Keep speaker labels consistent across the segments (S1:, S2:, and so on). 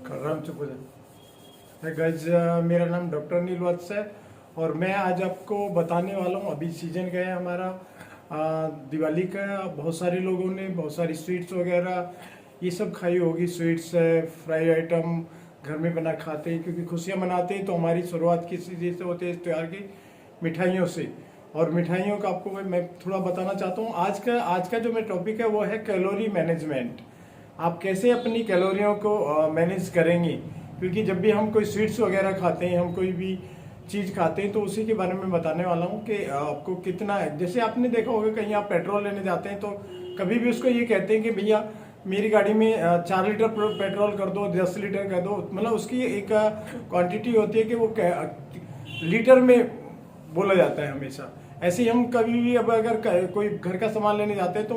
S1: Ram guys, मेरा नाम doctor Anil वत्स है और मैं आज आपको बताने वाला हूँ। अभी सीजन गया है हमारा दिवाली का। बहुत सारे लोगों ने बहुत सारी स्वीट्स वगैरह ये सब खाई होगी। स्वीट्स है, फ्राई आइटम घर में बना खाते हैं, क्योंकि खुशियाँ मनाते हैं तो हमारी शुरुआत किसी चीज़ से होती है, इस त्यौहार की मिठाइयों से। और मिठाइयों का आपको मैं थोड़ा बताना चाहता हूँ। आज का जो मेरा टॉपिक है वो है कैलोरी मैनेजमेंट। आप कैसे अपनी कैलोरियों को मैनेज करेंगे, क्योंकि जब भी हम कोई स्वीट्स वगैरह खाते हैं, हम कोई भी चीज़ खाते हैं, तो उसी के बारे में बताने वाला हूँ कि आपको कितना है। जैसे आपने देखा होगा कहीं आप पेट्रोल लेने जाते हैं तो कभी भी उसको ये कहते हैं कि भैया मेरी गाड़ी में 4 लीटर पेट्रोल कर दो, 10 लीटर कर दो। मतलब उसकी एक क्वांटिटी होती है कि वो लीटर में बोला जाता है हमेशा। ऐसे ही हम कभी भी अब अगर कोई घर का सामान लेने जाते हैं तो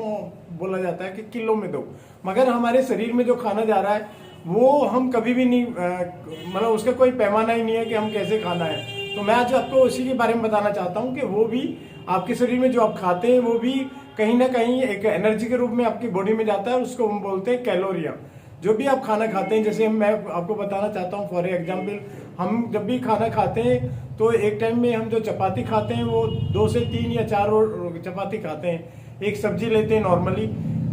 S1: बोला जाता है कि किलो में दो। मगर हमारे शरीर में जो खाना जा रहा है वो हम कभी भी नहीं, मतलब उसका कोई पैमाना ही नहीं है कि हम कैसे खाना है। तो मैं आज आपको उसी के बारे में बताना चाहता हूँ कि वो भी आपके शरीर में जो आप खाते हैं वो भी कहीं ना कहीं एक एनर्जी के रूप में आपकी बॉडी में जाता है। उसको हम बोलते हैं कैलोरियाँ। जो भी आप खाना खाते हैं, जैसे मैं आपको बताना चाहता हूँ फॉर एग्जाम्पल, हम जब भी खाना खाते हैं तो एक टाइम में हम जो चपाती खाते हैं वो 2 से 3 या 4 चपाती खाते हैं। एक सब्जी लेते हैं नॉर्मली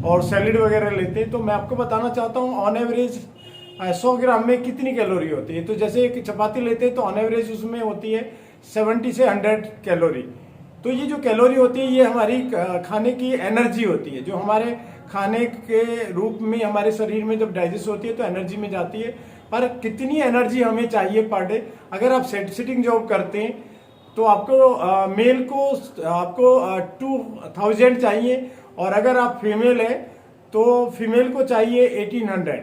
S1: और सैलेड वगैरह लेते हैं। तो मैं आपको बताना चाहता हूँ ऑन एवरेज 100 ग्राम में कितनी कैलोरी होती है। तो जैसे एक चपाती लेते हैं तो ऑन एवरेज उसमें होती है 70 से 100 कैलोरी। तो ये जो कैलोरी होती है ये हमारी खाने की एनर्जी होती है, जो हमारे खाने के रूप में हमारे शरीर में जब डाइजेस्ट होती है तो एनर्जी में जाती है। पर कितनी एनर्जी हमें चाहिए पर डे, अगर आप सिटिंग जॉब करते हैं तो आपको मेल को आपको 2000 चाहिए, और अगर आप फीमेल है तो फीमेल को चाहिए 1800।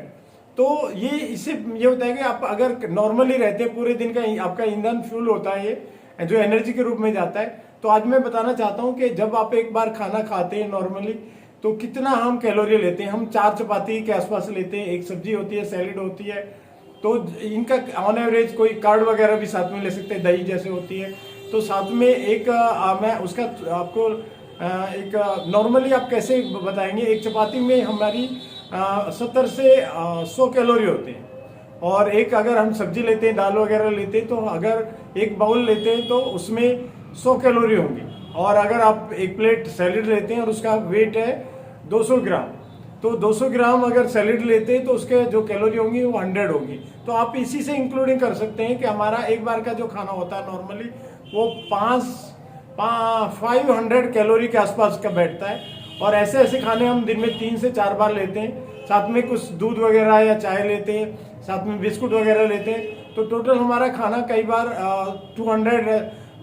S1: तो ये इससे ये होता है कि आप अगर नॉर्मली रहते हैं पूरे दिन का आपका ईंधन फ्यूल होता है ये जो एनर्जी के रूप में जाता है। तो आज मैं बताना चाहता हूँ कि जब आप एक बार खाना खाते हैं नॉर्मली तो कितना हम कैलोरी लेते हैं। हम 4 चपाती के आसपास लेते हैं, एक सब्जी होती है, सैलेड होती है। तो इनका ऑन एवरेज कोई कार्ड वगैरह भी साथ में ले सकते हैं, दही जैसे होती है। तो साथ में एक मैं उसका आपको एक नॉर्मली आप कैसे बताएंगे। एक चपाती में हमारी 70 से 100 कैलोरी होते हैं, और एक अगर हम सब्जी लेते हैं, दाल वगैरह लेते हैं, तो अगर एक बाउल लेते हैं तो उसमें 100 कैलोरी होंगी। और अगर आप एक प्लेट सैलेड लेते हैं और उसका वेट है 200 ग्राम, तो 200 ग्राम अगर सैलेड लेते हैं तो उसके जो कैलोरी होंगी वो 100 होगी। तो आप इसी से इंक्लूडिंग कर सकते हैं कि हमारा एक बार का जो खाना होता है नॉर्मली वो 500 कैलोरी के आसपास का बैठता है। और ऐसे ऐसे खाने हम दिन में 3 से 4 बार लेते हैं, साथ में कुछ दूध वगैरह या चाय लेते हैं, साथ में बिस्कुट वगैरह लेते हैं। तो टोटल हमारा खाना कई बार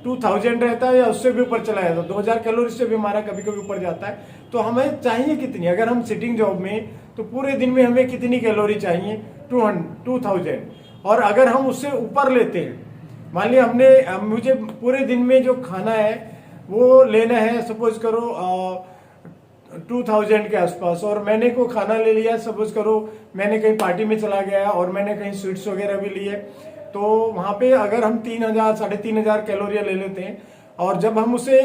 S1: 2000 रहता है या उससे भी ऊपर चला जाता है। 2000 कैलोरी से भी हमारा कभी कभी ऊपर जाता है। तो हमें चाहिए कितनी, अगर हम सिटिंग जॉब में तो पूरे दिन में हमें कितनी कैलोरी चाहिए, 2000। और अगर हम उससे ऊपर लेते हैं, मान लिया मुझे पूरे दिन में जो खाना है वो लेना है, सपोज करो 2000 के आसपास, और मैंने को खाना ले लिया, सपोज करो मैंने कहीं पार्टी में चला गया और मैंने कहीं स्वीट्स वगैरह भी लिए, तो वहाँ पे अगर हम 3000 3500 कैलोरियाँ ले लेते हैं। और जब हम उसे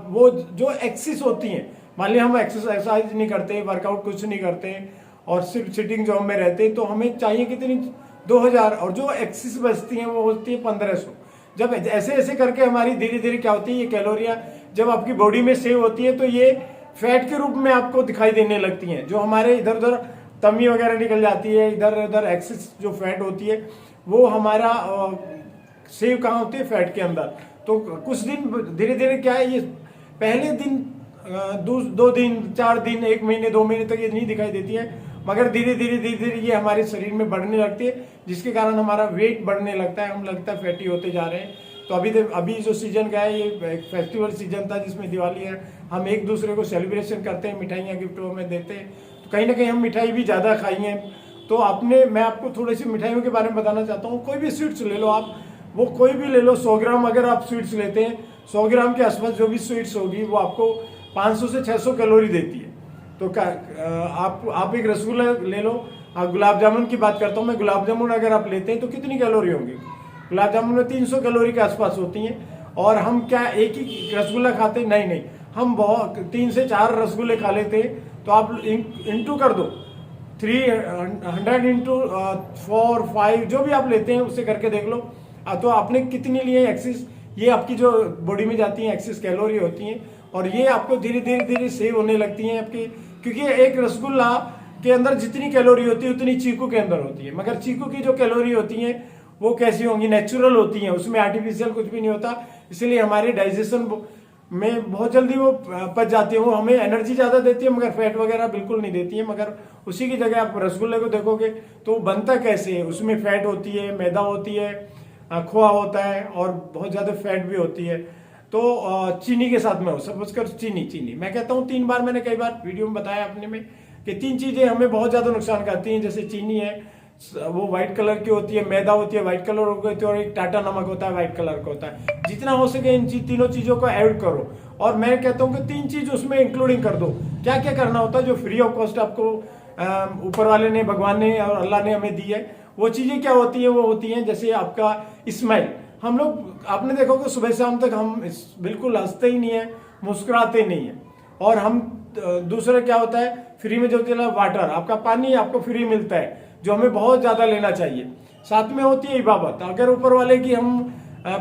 S1: वो जो एक्सेस होती हैं, मान लिया हम एक्सरसाइज नहीं करते, वर्कआउट कुछ नहीं करते और सिर्फ सिटिंग जॉब में रहते हैं, तो हमें चाहिए कितनी 2000, और जो एक्सेस बचती हैं वो होती है 1500। जब ऐसे ऐसे करके हमारी धीरे धीरे क्या होती है, ये कैलोरियाँ जब आपकी बॉडी में सेव होती है तो ये फैट के रूप में आपको दिखाई देने लगती हैं। जो हमारे इधर उधर तमी वगैरह निकल जाती है, इधर उधर एक्सेस जो फैट होती है वो हमारा सेव कहाँ होती है, फैट के अंदर। तो कुछ दिन धीरे धीरे क्या है, ये पहले दिन 2 दिन 4 दिन 1 महीने 2 महीने तक ये नहीं दिखाई देती है, मगर धीरे धीरे ये हमारे शरीर में बढ़ने लगती है, जिसके कारण हमारा वेट बढ़ने लगता है, हम लगता है फैटी होते जा रहे हैं। तो अभी जो सीजन का है ये एक फेस्टिवल सीजन था जिसमें दिवाली है, हम एक दूसरे को सेलिब्रेशन करते हैं, मिठाइयाँ गिफ्ट में देते हैं। तो कहीं ना कहीं हम मिठाई भी ज़्यादा खाई हैं। तो मैं आपको थोड़ी सी मिठाइयों के बारे में बताना चाहता हूँ। कोई भी स्वीट्स ले लो आप, वो कोई भी ले लो, 100 ग्राम अगर आप स्वीट्स लेते हैं, 100 ग्राम के आसपास जो भी स्वीट्स होगी वो आपको 500 से 600 कैलोरी देती है। तो आप एक रसगुल्ला ले लो, गुलाब जामुन की बात करता हूँ मैं, गुलाब जामुन अगर आप लेते हैं तो कितनी कैलोरी होंगी, गुलाब जामुन में 300 कैलोरी के आसपास होती हैं। और हम क्या एक ही रसगुल्ला खाते हैं, नहीं, हम बहुत 3 से 4 रसगुल्ले खा लेते हैं। तो आप इंटू कर दो 300 इंटू 4 5 जो भी आप लेते हैं उससे करके देख लो। तो आपने कितनी लिए एक्सिस, ये आपकी जो बॉडी में जाती है एक्सिस कैलोरी होती हैं, और ये आपको धीरे धीरे धीरे सेव होने लगती हैं आपकी। क्योंकि एक रसगुल्ला के अंदर जितनी कैलोरी होती है उतनी चीकू के अंदर होती है, मगर चीकू की जो कैलोरी होती है वो कैसी होंगी, नेचुरल होती हैं, उसमें आर्टिफिशियल कुछ भी नहीं होता। इसलिए हमारे डाइजेशन में बहुत जल्दी वो पच जाती है, वो हमें एनर्जी ज्यादा देती है मगर फैट वगैरह बिल्कुल नहीं देती है। मगर उसी की जगह आप रसगुल्ले को देखोगे तो बनता कैसे है, उसमें फैट होती है, मैदा होती है, खोआ होता है और बहुत ज्यादा फैट भी होती है। तो चीनी के साथ में हो, सपोज कर चीनी मैं कहता हूँ 3 बार, मैंने कई बार वीडियो में बताया अपने में कि 3 चीजें हमें बहुत ज्यादा नुकसान करती हैं। जैसे चीनी है, वो व्हाइट कलर की होती है, मैदा होती है व्हाइट कलर होती है, और एक टाटा नमक होता है व्हाइट कलर का होता है। जितना हो सके इन तीनों चीजों को ऐड करो, और मैं कहता हूँ कि 3 चीज उसमें इंक्लूडिंग कर दो। क्या क्या करना होता है जो फ्री ऑफ कॉस्ट आपको ऊपर वाले ने, भगवान ने और अल्लाह ने हमें दी है, वो चीजें क्या होती है, वो होती हैं जैसे आपका स्माइल। हम लोग, आपने देखो कि सुबह शाम तक हम बिल्कुल हंसते ही नहीं है, मुस्कुराते नहीं है। और हम दूसरा क्या होता है, फ्री में जो चला वाटर, आपका पानी आपको फ्री मिलता है जो हमें बहुत ज्यादा लेना चाहिए। साथ में होती है इबादत, अगर ऊपर वाले की हम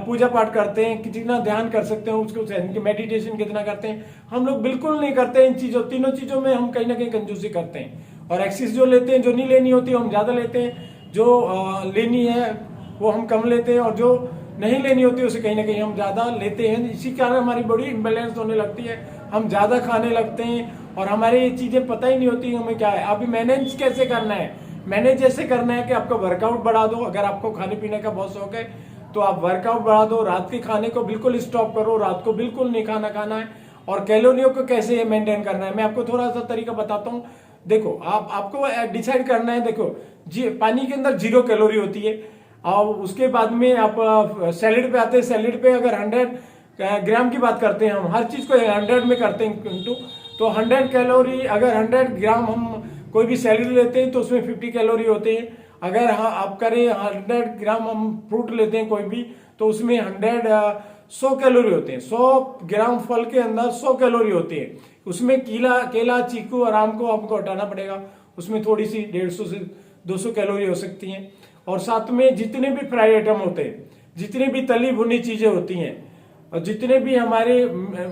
S1: पूजा पाठ करते हैं, कितना ध्यान कर सकते हैं उसको, मेडिटेशन कितना करते हैं, हम लोग बिल्कुल नहीं करते। इन चीजों, तीनों चीजों में हम कहीं ना कहीं कंजूसी करते हैं। और एक्सिस जो लेते हैं, जो नहीं लेनी होती हम ज्यादा लेते हैं, जो लेनी है वो हम कम लेते हैं, और जो नहीं लेनी होती उसे कहीं ना कहीं हम ज्यादा लेते हैं। इसी कारण हमारी बॉडी इम्बेलेंस होने लगती है, हम ज्यादा खाने लगते हैं और हमारे ये चीजें पता ही नहीं होती हमें क्या है। अभी मैनेज कैसे करना है, मैनेज ऐसे करना है कि आपका वर्कआउट बढ़ा दो। अगर आपको खाने पीने का बहुत शौक है तो आप वर्कआउट बढ़ा दो, रात के खाने को बिल्कुल स्टॉप करो, रात को बिल्कुल नहीं खाना खाना है। और कैलोरियों को कैसे मेंटेन करना है, मैं आपको थोड़ा सा तरीका बताता हूँ। देखो, आपको डिसाइड करना है। देखो जी, पानी के अंदर 0 कैलोरी होती है, और उसके बाद में आप सैलेड पे आते हैं। सैलेड पे अगर 100 ग्राम की बात करते हैं, हम हर चीज को 100 में करते हैं इंटू, तो 100 कैलोरी, अगर 100 ग्राम हम कोई भी सैलेड लेते हैं तो उसमें 50 कैलोरी होते हैं। अगर आप करें 100 ग्राम हम फ्रूट लेते हैं कोई भी, तो उसमें 100 कैलोरी होते हैं। 100 ग्राम फल के अंदर 100 कैलोरी होती है। उसमें केला, चीकू और आम को आपको हटाना पड़ेगा, उसमें थोड़ी सी 150 से 200 कैलोरी हो सकती हैं। और साथ में जितने भी फ्राई आइटम होते हैं, जितनी भी तली भुनी चीजें होती हैं, और जितने भी हमारे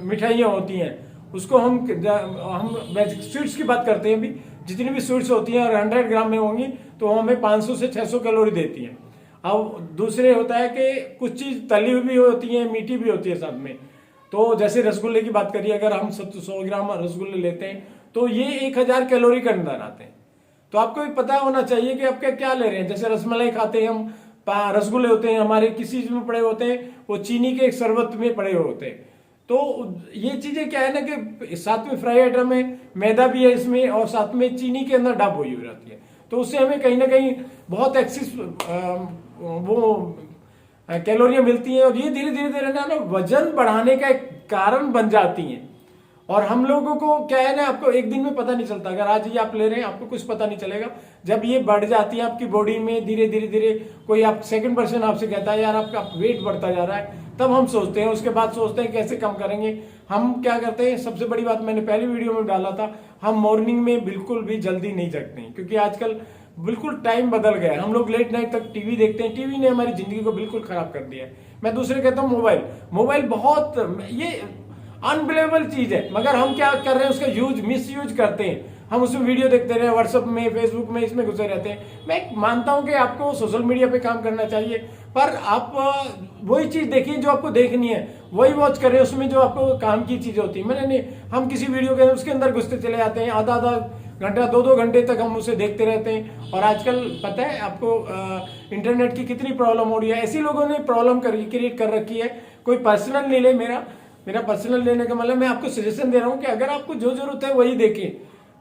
S1: मिठाइयाँ होती हैं, उसको हम स्वीट्स की बात करते हैं अभी, जितनी भी स्वीट्स होती हैं और 100 ग्राम में होंगी तो हमें 500 से 600 कैलोरी देती हैं। अब दूसरे होता है कि कुछ चीज तली हुई भी होती है, मीठी भी होती है साथ में। तो जैसे रसगुल्ले की बात करिए, अगर हम 100 ग्राम रसगुल्ले लेते हैं तो ये 1000 कैलोरी के अंदर आते हैं। तो आपको भी पता होना चाहिए कि आप क्या ले रहे हैं। जैसे रसमलाई खाते हैं हम, रसगुल्ले होते हैं हमारे किसी चीज में पड़े होते हैं, वो चीनी के एक शरबत में पड़े हुए होते हैं। तो ये चीजें क्या है ना कि साथ में फ्राई आइटम है, मैदा भी है इसमें, और साथ में चीनी के अंदर डाब हुई रहती है। तो उससे हमें कहीं ना कहीं बहुत एक्सिस वो कैलोरियां मिलती हैं, और ये धीरे धीरे धीरे ना वजन बढ़ाने का एक कारण बन जाती हैं। और हम लोगों को क्या है ना, आपको एक दिन में पता नहीं चलता। अगर आज ये आप ले रहे हैं आपको कुछ पता नहीं चलेगा। जब ये बढ़ जाती है आपकी बॉडी में धीरे धीरे धीरे, कोई आप सेकंड पर्सन आपसे कहता है यार आपका वेट बढ़ता जा रहा है, तब हम सोचते हैं, उसके बाद सोचते हैं कैसे कम करेंगे। हम क्या करते हैं, सबसे बड़ी बात मैंने पहली वीडियो में डाला था, हम मॉर्निंग में बिल्कुल भी जल्दी नहीं जगते हैं, क्योंकि आजकल बिल्कुल टाइम बदल गया है। हम लोग लेट नाइट तक टीवी देखते हैं, टीवी ने हमारी जिंदगी को बिल्कुल खराब कर दिया है। मैं दूसरे कहता हूँ मोबाइल बहुत ये अनबिलीवेबल चीज है, मगर हम क्या कर रहे हैं, उसका मिस यूज करते हैं। हम उसमें वीडियो देखते रहे, व्हाट्सएप में, फेसबुक में, इसमें घुसे रहते हैं। मैं मानता हूं कि आपको सोशल मीडिया पे काम करना चाहिए, पर आप वही चीज देखिए जो आपको देखनी है, वही वॉच करें, उसमें जो आपको काम की चीजें होती है। मैंने नहीं, हम किसी वीडियो के उसके अंदर घुसते चले जाते हैं, आधा घंटा 2 घंटे तक हम उसे देखते रहते हैं। और आजकल पता है आपको इंटरनेट की कितनी प्रॉब्लम हो रही है। ऐसी लोगों ने प्रॉब्लम क्रिएट कर रखी है। कोई पर्सनल नहीं ले, मेरा पर्सनल लेने का मतलब, मैं आपको सजेशन दे रहा हूं कि अगर आपको जो जरूरत है वही देखें,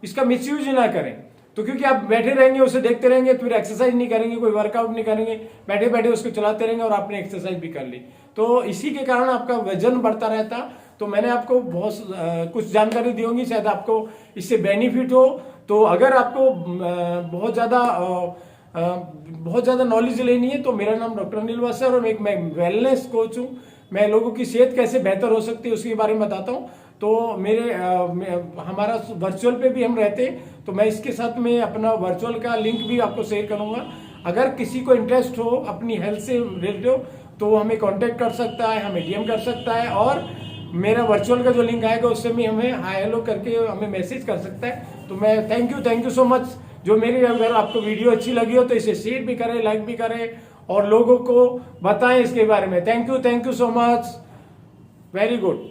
S1: इसका मिसयूज ना करें। तो क्योंकि आप बैठे रहेंगे, उसे देखते रहेंगे, फिर एक्सरसाइज नहीं करेंगे, कोई वर्कआउट नहीं करेंगे, बैठे बैठे उसको चलाते रहेंगे और आपने एक्सरसाइज भी कर ली, तो इसी के कारण आपका वजन बढ़ता रहता। तो मैंने आपको बहुत कुछ जानकारी दी होंगी, शायद आपको इससे बेनिफिट हो। तो अगर आपको बहुत ज्यादा नॉलेज लेनी है तो मेरा नाम डॉक्टर अनिल वासर, और मैं वेलनेस कोच हूँ। मैं लोगों की सेहत कैसे बेहतर हो सकती है उसके बारे में बताता हूँ। तो हमारा वर्चुअल पे भी हम रहते, तो मैं इसके साथ में अपना वर्चुअल का लिंक भी आपको शेयर करूंगा। अगर किसी को इंटरेस्ट हो अपनी हेल्थ से रिलेटेड तो वो हमें कांटेक्ट कर सकता है, हमें डीएम कर सकता है, और मेरा वर्चुअल का जो लिंक आएगा उससे भी हमें हाय हेलो करके हमें मैसेज कर सकता है। तो मैं थैंक यू सो मच। जो मेरी अगर आपको वीडियो अच्छी लगी हो तो इसे शेयर भी करें, लाइक भी करें और लोगों को बताएं इसके बारे में। Thank you so much, very good.